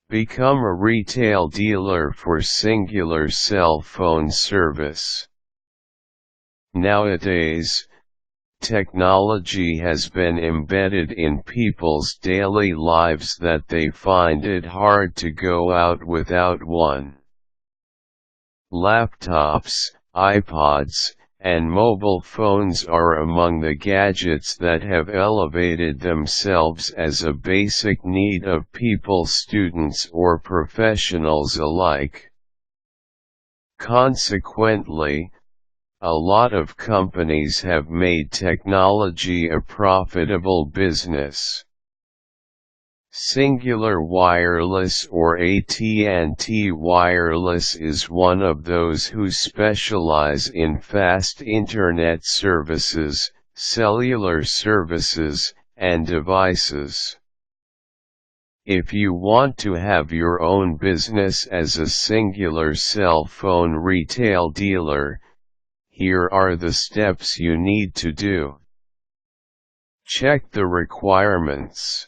Become a retail dealer for Cingular cell phone service. Nowadays, technology has been embedded in people's daily lives that they find it hard to go out without one. Laptops, iPods, and mobile phones are among the gadgets that have elevated themselves as a basic need of people, students or professionals alike. Consequently, a lot of companies have made technology a profitable business. Cingular Wireless or AT&T Wireless is one of those who specialize in fast internet services, cellular services, and devices. If you want to have your own business as a Cingular cell phone retail dealer, here are the steps you need to do. Check the requirements.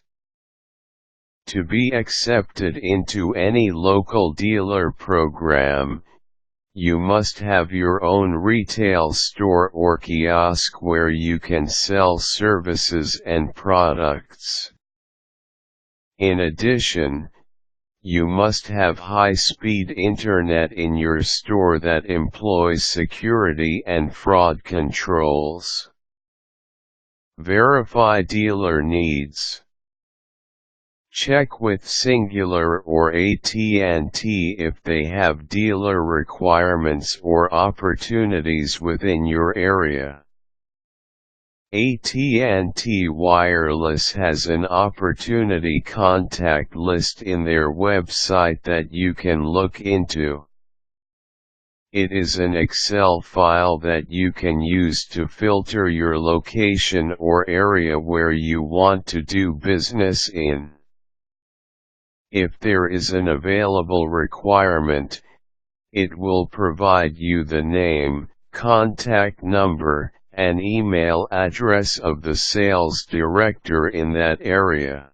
To be accepted into any local dealer program, you must have your own retail store or kiosk where you can sell services and products. In addition, you must have high-speed internet in your store that employs security and fraud controls. Verify dealer needs. Check with Cingular or AT&T if they have dealer requirements or opportunities within your area. AT&T Wireless has an opportunity contact list in their website that you can look into. It is an Excel file that you can use to filter your location or area where you want to do business in. If there is an available requirement, it will provide you the name, contact number, and email address of the sales director in that area.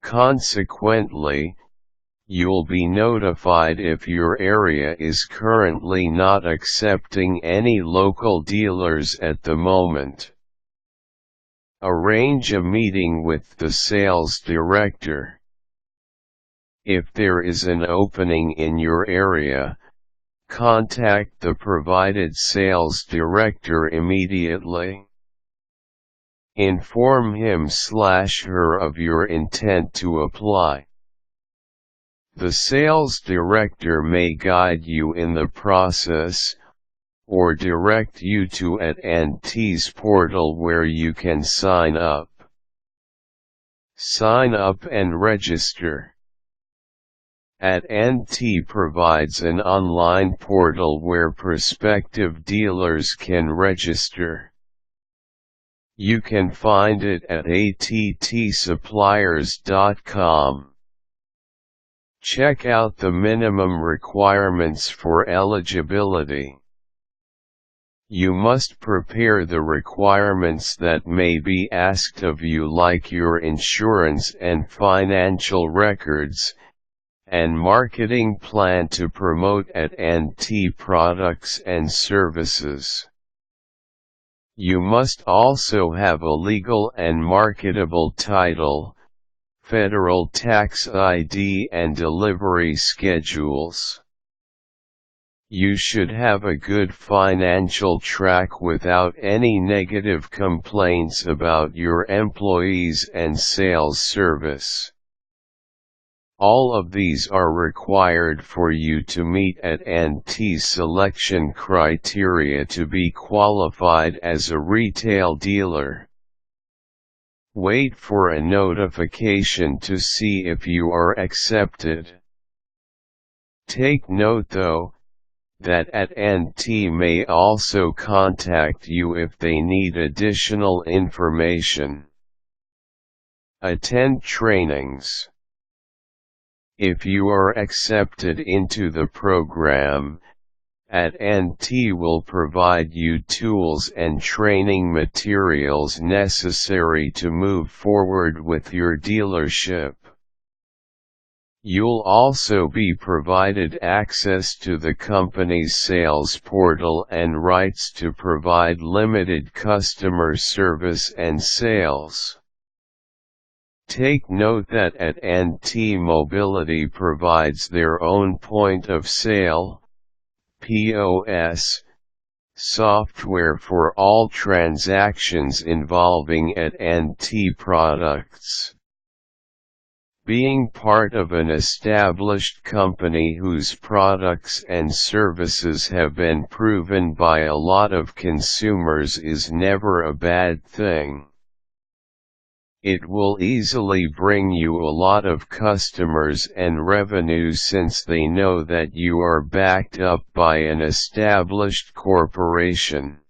Consequently, you'll be notified if your area is currently not accepting any local dealers at the moment. Arrange a meeting with the sales director. If there is an opening in your area, contact the provided sales director immediately. Inform him/her of your intent to apply. The sales director may guide you in the process, or direct you to AT&T's portal where you can sign up. Sign up and register. AT&T provides an online portal where prospective dealers can register. You can find it at attsuppliers.com. Check out the minimum requirements for eligibility. You must prepare the requirements that may be asked of you, like your insurance and financial records, and marketing plan to promote AT&T products and services. You must also have a legal and marketable title, federal tax ID and delivery schedules. You should have a good financial track without any negative complaints about your employees and sales service. All of these are required for you to meet AT&T's selection criteria to be qualified as a retail dealer. Wait for a notification to see if you are accepted. Take note though, that AT&T may also contact you if they need additional information. Attend trainings. If you are accepted into the program, AT&T will provide you tools and training materials necessary to move forward with your dealership. You'll also be provided access to the company's sales portal and rights to provide limited customer service and sales. Take note that AT&T Mobility provides their own point-of-sale (POS) software for all transactions involving AT&T products. Being part of an established company whose products and services have been proven by a lot of consumers is never a bad thing. It will easily bring you a lot of customers and revenue since they know that you are backed up by an established corporation.